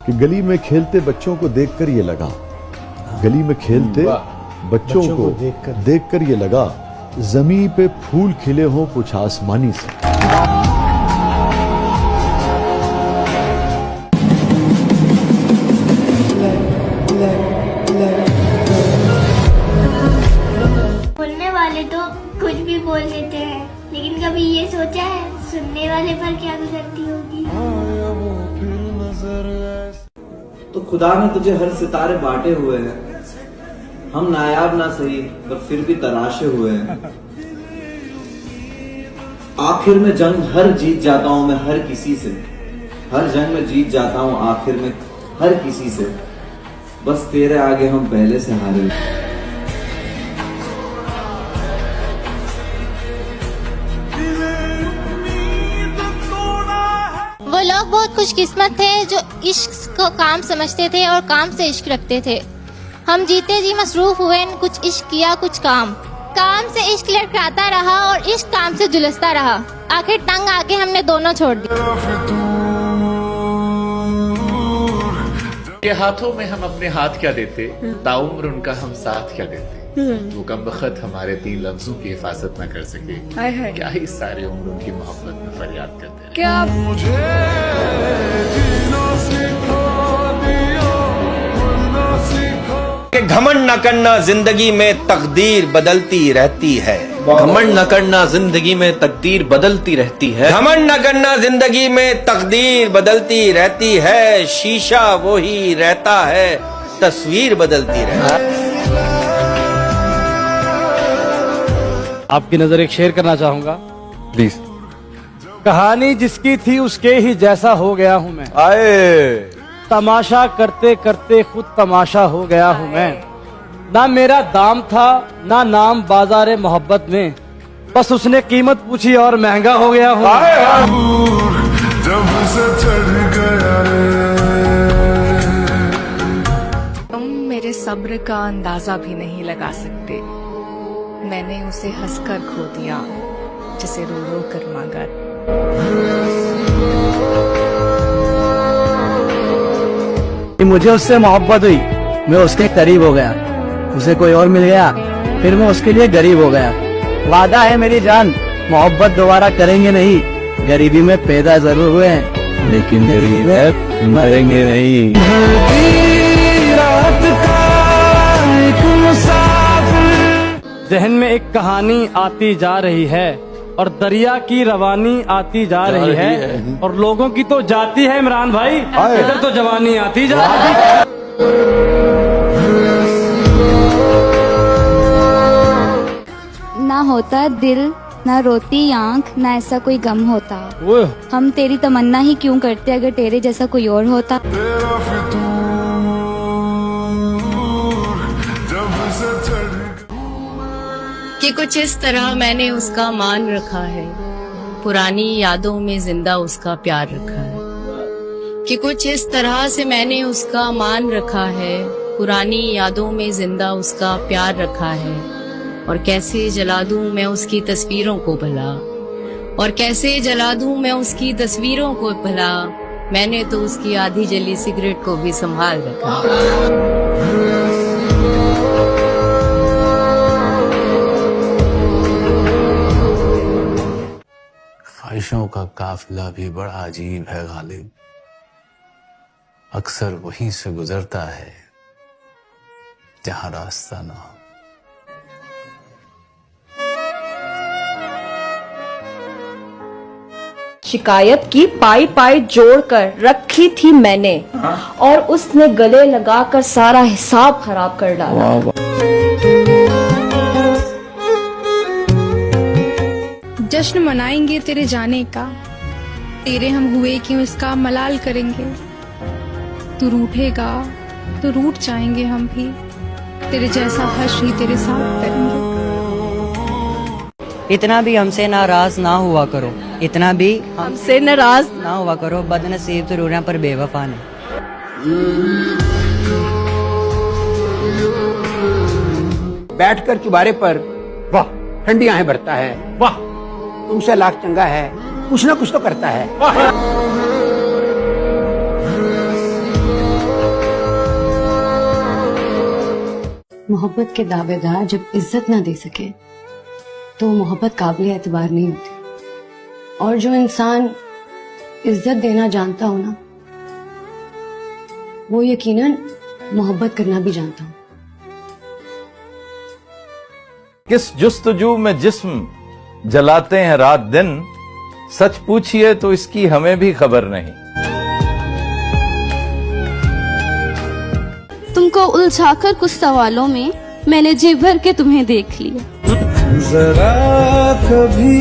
कि गली में खेलते बच्चों को देखकर ये लगा, गली में खेलते बच्चों को देखकर ये लगा, जमीन पे फूल खिले हों कुछ आसमानी से। बोलने वाले तो कुछ भी बोल देते हैं, लेकिन कभी ये सोचा है सुनने वाले पर क्या गुजरती होगी। तो खुदा ने तुझे हर सितारे बांटे हुए हैं, हम नायाब ना सही पर फिर भी तराशे हुए हैं। आखिर में जंग हर जीत जाता हूं मैं हर किसी से, हर जंग में जीत जाता हूं आखिर में हर किसी से, बस तेरे आगे हम पहले से हारे। वो लोग बहुत खुशकिस्मत थे जो इश्क को काम समझते थे और काम से इश्क रखते थे। हम जीते जी मसरूफ हुए, कुछ इश्क किया कुछ काम से इश्क लड़खड़ाता रहा और इश्क काम से जुलसता रहा। आखिर टंग आके हमने दोनों छोड़ दी। के हाथों में हम अपने हाथ क्या देते, ताउम्र उनका हम साथ क्या देते। वो कम बख्त हमारे 3 लफ्जों की हिफाजत न कर सके, क्या ही सारी उम्र उनकी मोहब्बत में फरियाद करते रहे। क्या घमंड न करना जिंदगी में तकदीर बदलती रहती है, घमंड न करना जिंदगी में तकदीर बदलती रहती है, घमंड न करना जिंदगी में तकदीर बदलती रहती है, शीशा वो ही रहता है तस्वीर बदलती रहती है। आपकी नजर एक शेर करना चाहूंगा प्लीज। कहानी जिसकी थी उसके ही जैसा हो गया हूँ मैं, आए तमाशा करते करते खुद तमाशा हो गया हूँ मैं। ना मेरा दाम था ना नाम बाजारे मोहब्बत में, बस उसने कीमत पूछी और महंगा हो गया हूँ। तुम मेरे सब्र का अंदाजा भी नहीं लगा सकते, मैंने उसे हंसकर खो दिया जिसे रो रो कर मांगा। मुझे उससे मोहब्बत हुई, मैं उसके करीब हो गया, उसे कोई और मिल गया फिर मैं उसके लिए गरीब हो गया। वादा है मेरी जान मोहब्बत दोबारा करेंगे नहीं, गरीबी में पैदा जरूर हुए हैं लेकिन गरीब में मरेंगे नहीं। जहन में एक कहानी आती जा रही है और दरिया की रवानी आती जा रही है और लोगों की तो जाती है इमरान भाई, इधर तो जवानी आती जा रही है। ना होता दिल ना रोती आंख, ना ऐसा कोई गम होता। हम तेरी तमन्ना ही क्यों करते अगर तेरे जैसा कोई और होता। कि कुछ इस तरह मैंने उसका मान रखा है, पुरानी यादों में जिंदा उसका प्यार रखा है। कि कुछ इस तरह से मैंने उसका मान रखा है, पुरानी यादों में जिंदा उसका प्यार रखा है। और कैसे जला दूं मैं उसकी तस्वीरों को भला, और कैसे जला दूं मैं उसकी तस्वीरों को भला, मैंने तो उसकी आधी जली सिगरेट को भी संभाल रखा। ख्वाहिशों का काफिला भी बड़ा अजीब है गालिब, अक्सर वहीं से गुजरता है जहां रास्ता ना हो। शिकायत की पाई पाई जोड़कर रखी थी मैंने, और उसने गले लगाकर सारा हिसाब खराब कर डाला। जश्न मनाएंगे तेरे जाने का, तेरे हम हुए क्यों इसका मलाल करेंगे। तू रूठेगा तो रूठ जाएंगे हम भी, तेरे जैसा हर्ष ही तेरे साथ करेंगे। इतना भी हमसे नाराज ना हुआ करो, इतना भी हमसे नाराज ना हुआ करो, बदनसीब जरूर पर बेवफा ने। बैठकर चुबारे पर वाह ठंडी आहें भरता है, वाह तुमसे लाख चंगा है, कुछ ना कुछ तो करता है। मोहब्बत के दावेदार जब इज्जत ना दे सके तो मोहब्बत काबिल एतबार नहीं होती। और जो इंसान इज्जत देना जानता हो ना, वो यकीनन मोहब्बत करना भी जानता हो। किस जुस्तजू में जिस्म जलाते हैं रात दिन, सच पूछिए तो इसकी हमें भी खबर नहीं। तुमको उलझाकर कुछ सवालों में मैंने जी भर के तुम्हें देख लिया। जरा कभी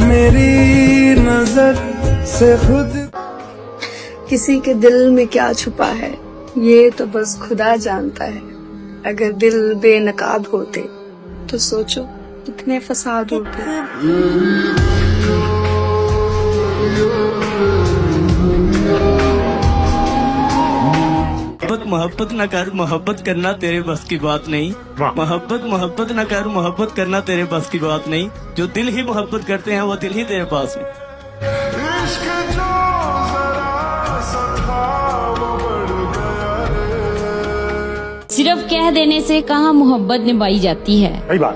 मेरी नजर से खुद। किसी के दिल में क्या छुपा है ये तो बस खुदा जानता है। अगर दिल बेनकाब होते तो सोचो कितने फसाद होते। मोहब्बत न कर, मोहब्बत करना तेरे बस की बात नहीं। मोहब्बत न कर, मोहब्बत करना तेरे बस की बात नहीं। जो दिल ही मोहब्बत करते हैं वो दिल ही तेरे पास है। सिर्फ कह देने से कहाँ मोहब्बत निभाई जाती है। सही बात।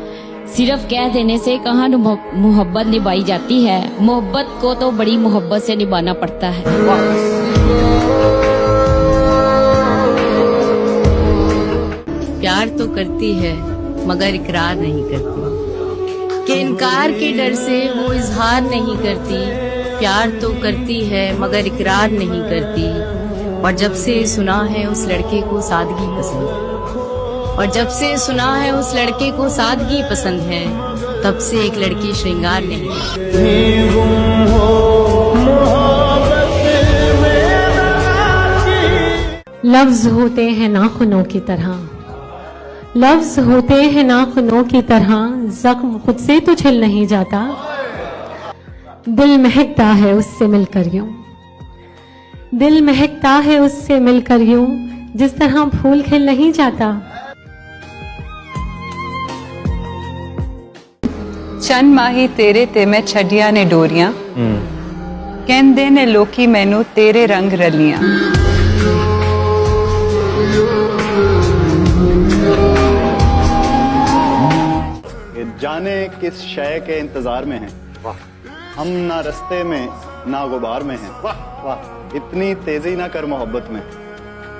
सिर्फ कह देने से कहाँ मोहब्बत निभाई जाती है। मोहब्बत को तो बड़ी मोहब्बत से निभाना पड़ता है। प्यार तो करती है मगर इकरार नहीं करती, कि इनकार के डर से वो इजहार नहीं करती। प्यार तो करती है मगर इकरार नहीं करती। और जब से सुना है उस लड़के को सादगी पसंद, और जब से सुना है उस लड़के को सादगी पसंद है, तब से एक लड़की श्रृंगार नहीं। लफ्ज होते हैं नाखूनों की तरह, लफ्ज होते हैं नाखूनों की तरह, जख्म खुद से तो छिल नहीं जाता। दिल महकता है उससे मिलकर यूं, दिल महकता है उससे मिलकर यूं, जिस तरह फूल खिल नहीं जाता। चंद माही तेरे ते मैं छड़िया ने डोरियां, कहंदे ने लोकी मैनू तेरे रंग रलियां। जाने किस शय के इंतजार में हैं, हम ना रस्ते में ना गुबार में हैं। वाह इतनी तेजी ना कर मोहब्बत में,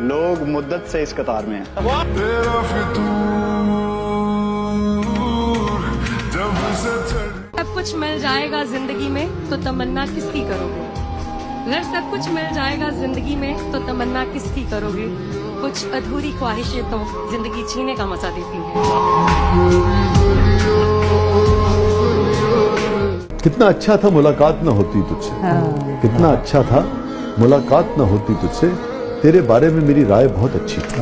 लोग मुद्दत से इस कतार में हैं। सब कुछ मिल जाएगा जिंदगी में तो तमन्ना किसकी करोगे। अगर सब कुछ मिल जाएगा जिंदगी में तो तमन्ना किसकी करोगे। कुछ अधूरी ख्वाहिशें तो जिंदगी छीने का मजा देती है। कितना अच्छा था मुलाकात न होती तुझसे, कितना अच्छा था मुलाकात न होती तुझसे, तेरे बारे में मेरी राय बहुत अच्छी थी।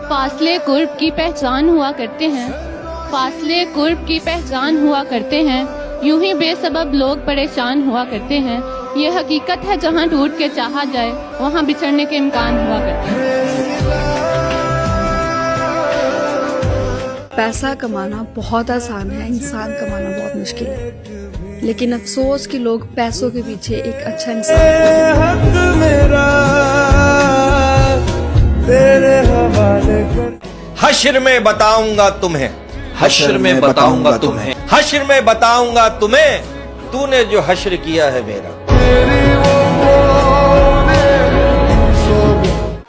फासले कुर्ब की पहचान हुआ करते हैं, फासले कुर्ब की पहचान हुआ करते हैं, यूं ही बेसबब लोग परेशान हुआ करते हैं। ये हकीकत है जहां टूट के चाहा जाए वहां बिछड़ने के इम्कान हुआ करते हैं। पैसा कमाना बहुत आसान है, इंसान कमाना बहुत मुश्किल है। लेकिन अफसोस कि लोग पैसों के पीछे एक अच्छा इंसान हश्र में बताऊंगा तुम्हें, हश्र में बताऊंगा तुम्हें, हश्र में बताऊंगा तुम्हें, तूने जो हश्र किया है मेरा।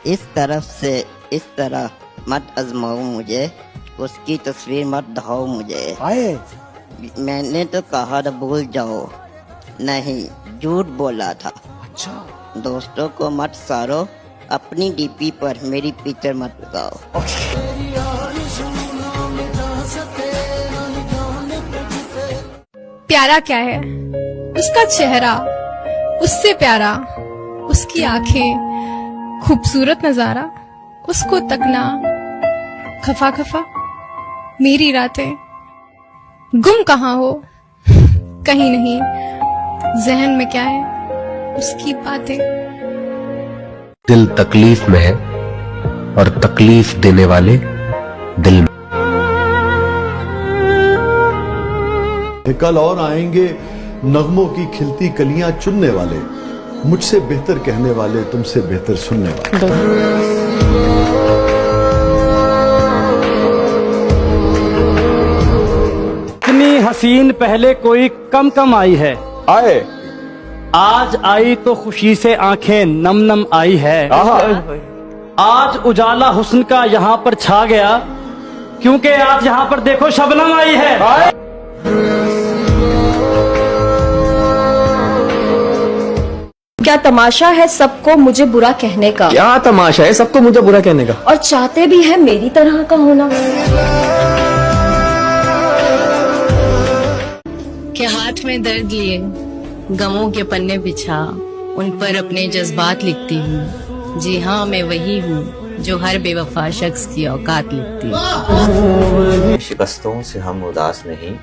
इस तरफ से इस तरह मत आजमाओ मुझे, उसकी तस्वीर मत दिखाओ मुझे। मैंने तो कहा था भूल जाओ, नहीं झूठ बोला था। अच्छा दोस्तों को मत सारो, अपनी डीपी पर मेरी पिक्चर मत लगाओ। प्यारा क्या है उसका चेहरा, उससे प्यारा उसकी आंखें, खूबसूरत नजारा उसको तकना, खफा खफा मेरी रातें, गुम कहाँ हो कहीं नहीं, जहन में क्या है उसकी बातें। दिल तकलीफ में है और तकलीफ देने वाले दिल में। कल और आएंगे नगमों की खिलती कलियां चुनने वाले, मुझसे बेहतर कहने वाले, तुमसे बेहतर सुनने वाले। इतनी हसीन पहले कोई कम आई है, आए आज आई तो खुशी से आंखें नम नम आई है। आज उजाला हुस्न का यहाँ पर छा गया, क्योंकि आज यहाँ पर देखो शबनम आई है। क्या तमाशा है सबको मुझे बुरा कहने का, क्या तमाशा है सबको मुझे बुरा कहने का, और चाहते भी है मेरी तरह का होना। के हाथ में दर्द लिए गमों के पन्ने बिछा, उन पर अपने जज्बात लिखती हूँ। जी हाँ, मैं वही हूँ जो हर बेवफा शख्स की औकात लिखती हूँ। शिकस्तों से हम उदास नहीं,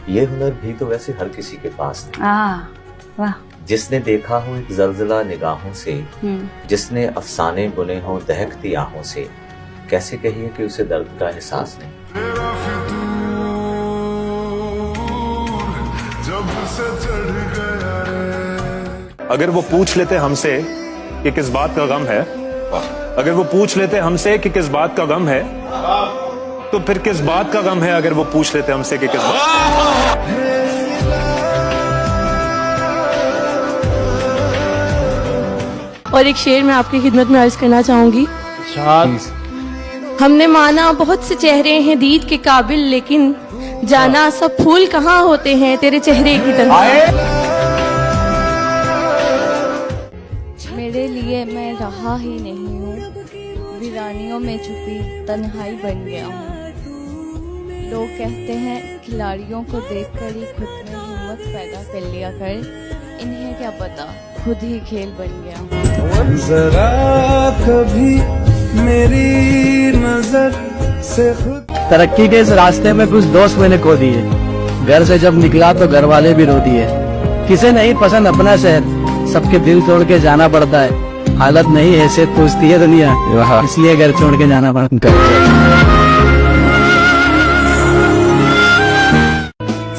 ये हुनर भी तो वैसे हर किसी के पास नहीं। वाह। जिसने देखा हो एक जलजला निगाहों से, जिसने अफसाने बुने हो दहकती आहों से, कैसे कहिए कि उसे दर्द का एहसास नहीं। अगर वो पूछ लेते हमसे कि किस बात का गम है, अगर वो पूछ लेते हमसे कि किस बात का गम है, तो फिर किस बात का गम है अगर वो पूछ लेते हमसे कि किस बात। और एक शेर मैं आपकी खिदमत में अर्ज करना चाहूंगी। हमने माना बहुत से चेहरे हैं दीद के काबिल, लेकिन जाना सब फूल कहाँ होते हैं तेरे चेहरे की तरह। मेरे लिए मैं रहा ही नहीं हूँ, वीरानियों में छुपी तन्हाई बन गया हूँ। लोग कहते हैं खिलाड़ियों को देखकर ही खुद में हिम्मत पैदा कर लिया कर, इन्हें क्या पता खुद ही खेल बन गया। जरा कभी मेरी नजर से खुद। तरक्की के इस रास्ते में कुछ दोस्त मैंने खो दिए, घर से जब निकला तो घर वाले भी रो दिए। किसे नहीं पसंद अपना शहर, सबके दिल तोड़ के जाना पड़ता है। हालत नहीं हैसियत पूछती है दुनिया, इसलिए घर छोड़ के जाना पड़ता है।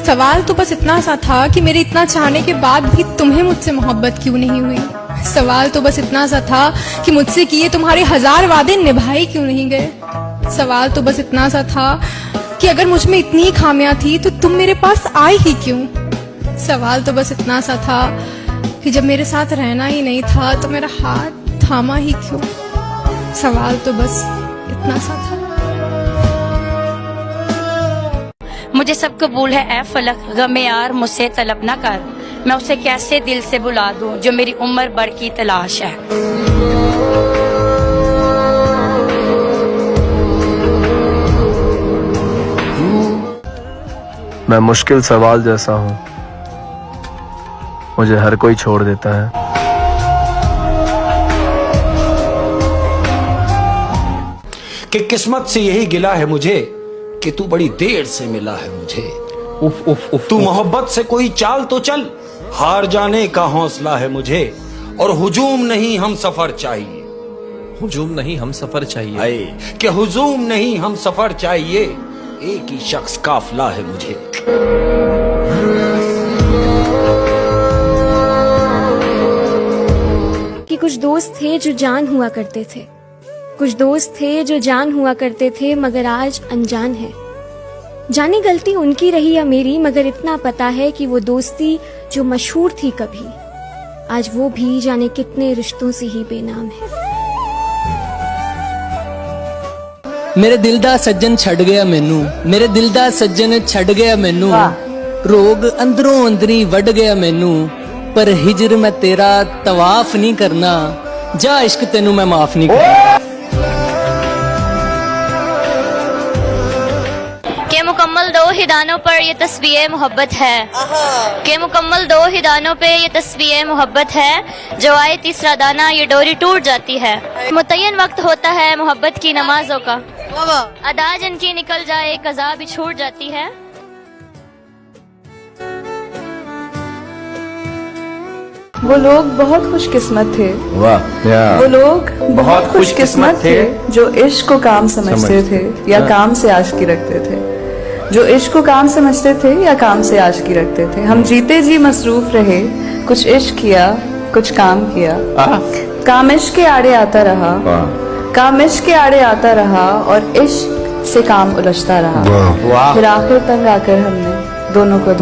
सवाल तो बस इतना सा था कि मेरे इतना चाहने के बाद भी तुम्हें मुझसे मोहब्बत क्यों नहीं हुई। सवाल तो बस इतना सा था कि मुझसे किए तुम्हारे 1000 वादे निभाए क्यों नहीं गए। सवाल तो बस इतना सा था कि अगर मुझ में इतनी खामियां थी तो तुम मेरे पास आए ही क्यों। सवाल तो बस इतना सा था कि जब मेरे साथ रहना ही नहीं था तो मेरा हाथ थामा ही क्यों। सवाल तो बस इतना सा था। मुझे सब कबूल है ए फलक, गमे यार मुझसे तलब न कर। मैं उसे कैसे दिल से बुला दूं जो मेरी उम्र भर की तलाश है। मैं मुश्किल सवाल जैसा हूँ, मुझे हर कोई छोड़ देता है। कि किस्मत से यही गिला है मुझे कि तू बड़ी देर से मिला है मुझे। उफ उफ उफ, तू मोहब्बत से कोई चाल तो चल, हार जाने का हौसला है मुझे। और हुजूम नहीं हम सफर चाहिए, हुजूम नहीं हम सफर चाहिए, कि हुजूम नहीं हम सफर चाहिए, एक ही शख्स काफिला है मुझे। कि कुछ दोस्त थे जो जान हुआ करते थे, कुछ दोस्त थे जो जान हुआ करते थे, मगर आज अनजान है। जाने गलती उनकी रही या मेरी, मगर इतना पता है कि वो दोस्ती जो मशहूर थी कभी, आज वो भी जाने कितने रिश्तों से ही बेनाम है। मेरे दिल दा सज्जन छड़ गया मैनू, मेरे दिल दा सज्जन छड़ गया मैनू, रोग अंदरों अंदरी वड़ गया मैनू, पर हिजर मैं तेरा तवाफ नहीं करना, जा इश्क तेनू मैं माफ नहीं करना। के मुकम्मल 2 ही दानों पर ये तस्वीर मोहब्बत है, के मुकम्मल 2 ही दानों पे ये तस्वीर मोहब्बत है, जो आए तीसरा दाना ये डोरी टूट जाती है। मुतय्यन वक्त होता है मोहब्बत की नमाजों का, अदा जिनकी निकल जाए कज़ा भी छूट जाती है। वो लोग बहुत खुशकिस्मत थे, वाह, वो लोग बहुत खुशकिस्मत थे जो इश्क को काम समझते थे या काम से आशिकी रखते थे, जो इश्क को काम समझते थे या काम से आशिकी रखते थे। हम जीते जी मसरूफ रहे, कुछ इश्क किया कुछ काम किया, काम इश्क के आड़े आता रहा, काम इश्क के आड़े आता रहा और इश्क से काम उलझता रहा। फिर आखिर तक आकर हमने दोनों को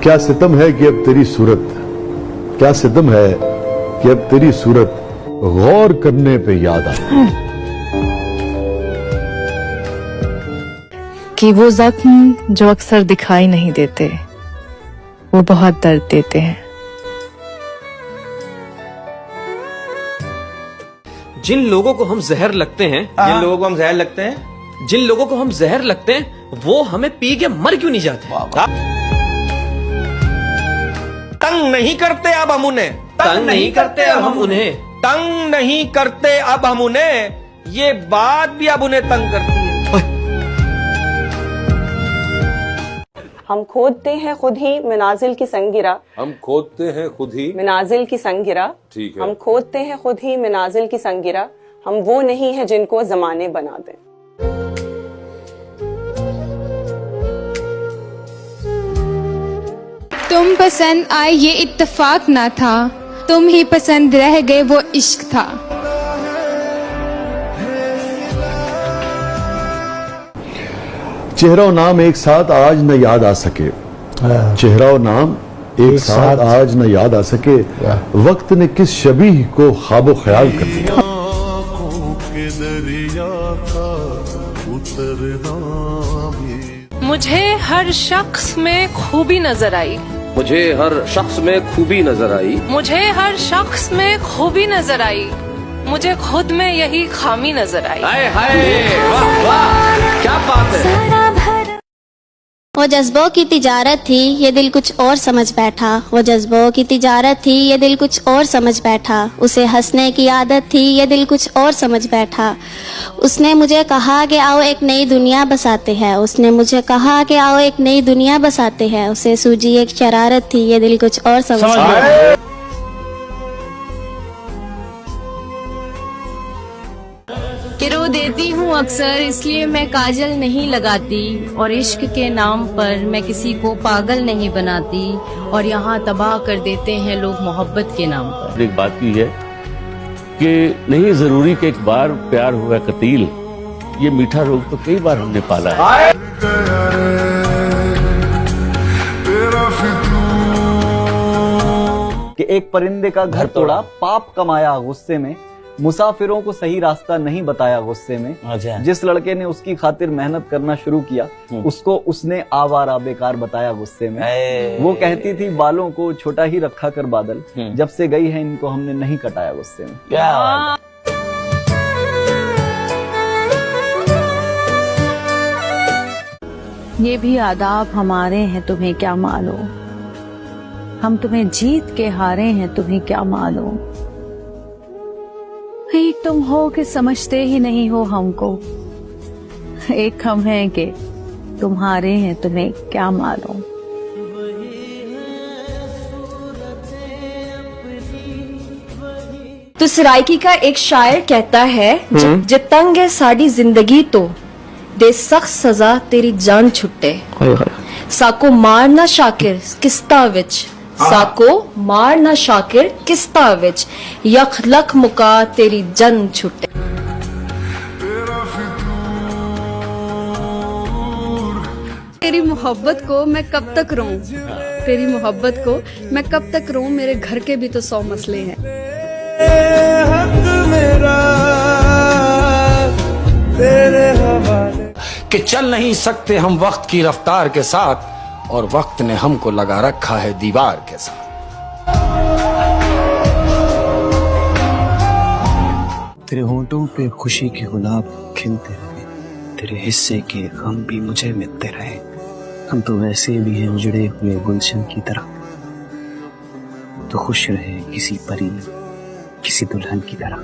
क्या सितम है कि अब तेरी सूरत, क्या सितम है कि अब तेरी सूरत गौर करने पे याद आए। कि वो जख्म जो अक्सर दिखाई नहीं देते, वो बहुत दर्द देते हैं। जिन लोगों को हम जहर लगते हैं, जिन लोगों को हम जहर लगते हैं, जिन लोगों को हम जहर लगते हैं, वो हमें पी के मर क्यों नहीं जाते? तंग नहीं करते अब हम उन्हें, तंग नहीं करते अब हम उन्हें, तंग नहीं करते अब हम उन्हें, ये बात भी अब उन्हें तंग करती है। हम खोदते हैं खुद ही मनाजिल की संगिरा, हम खोदते हैं खुद ही मनाजिल की संगिरा, ठीक है। हम खोदते हैं खुद ही मनाजिल की संगिरा, हम वो नहीं है जिनको जमाने बना दें। तुम पसंद आए ये इत्तेफाक ना था, तुम ही पसंद रह गए वो इश्क था। चेहरा और नाम एक साथ आज न याद आ सके, चेहरा और नाम एक साथ आज न याद आ सके, वक्त ने किस शबीह को ख्वाबो ख्याल कर दिया। मुझे हर शख्स में खूबी नजर आई, मुझे हर शख्स में खूबी नजर आई, मुझे हर शख्स में खूबी नजर आई, मुझे खुद में यही खामी नजर आई। हाय हाय, वाह वाह, क्या बात है। वो जज्बों की तिजारत थी, ये दिल कुछ और समझ बैठा। वो जज्बों की तिजारत थी, ये दिल कुछ और समझ बैठा। उसे हंसने की आदत थी, ये दिल कुछ और समझ बैठा। उसने मुझे कहा कि आओ एक नई दुनिया बसाते हैं, उसने मुझे कहा कि आओ एक नई दुनिया बसाते हैं। उसे सूझी एक शरारत थी, ये दिल कुछ और समझ बैठा। कि रो देती हूँ अक्सर इसलिए मैं काजल नहीं लगाती, और इश्क के नाम पर मैं किसी को पागल नहीं बनाती, और यहाँ तबाह कर देते हैं लोग मोहब्बत के नाम पर। एक बात की है कि नहीं जरूरी कि एक बार प्यार हुआ कतील, ये मीठा रोग तो कई बार हमने पाला है। कि एक परिंदे का घर तोड़ा, पाप कमाया गुस्से में, मुसाफिरों को सही रास्ता नहीं बताया गुस्से में। जिस लड़के ने उसकी खातिर मेहनत करना शुरू किया, उसको उसने आवारा बेकार बताया गुस्से में। वो कहती थी बालों को छोटा ही रखा कर बादल, जब से गई है इनको हमने नहीं कटाया गुस्से में। क्या ये भी आदाब हमारे हैं तुम्हें क्या मालूम, हम तुम्हें जीत के हारे हैं तुम्हें क्या मालूम। एक तुम हो कि समझते ही नहीं हो हमको, एक हम हैं कि तुम्हारे हैं तुम्हें क्या मालूम। तो सराइकी का एक शायर कहता है, जे तंग है साड़ी जिंदगी तो दे सख्त सजा तेरी जान छुट्टे। साको मारना शाकिर किस्ता विच, साको मारना शाकिर किस्ता विच, यख लख मुका तेरी जन छुटे। तेरी मोहब्बत को मैं कब तक रोऊं, तेरी मोहब्बत को मैं कब तक रोऊं, मेरे घर के भी तो 100 मसले हैं। तेरे हवाले कि चल नहीं सकते हम वक्त की रफ्तार के साथ, और वक्त ने हमको लगा रखा है दीवार के साथ। तेरे होंठों पे खुशी के गुलाब खिलते रहे, तेरे हिस्से के गम भी मुझे मिलते रहे। हम तो वैसे भी हैं उजड़े हुए गुलशन की तरह, तो खुश रहे किसी परी किसी दुल्हन की तरह।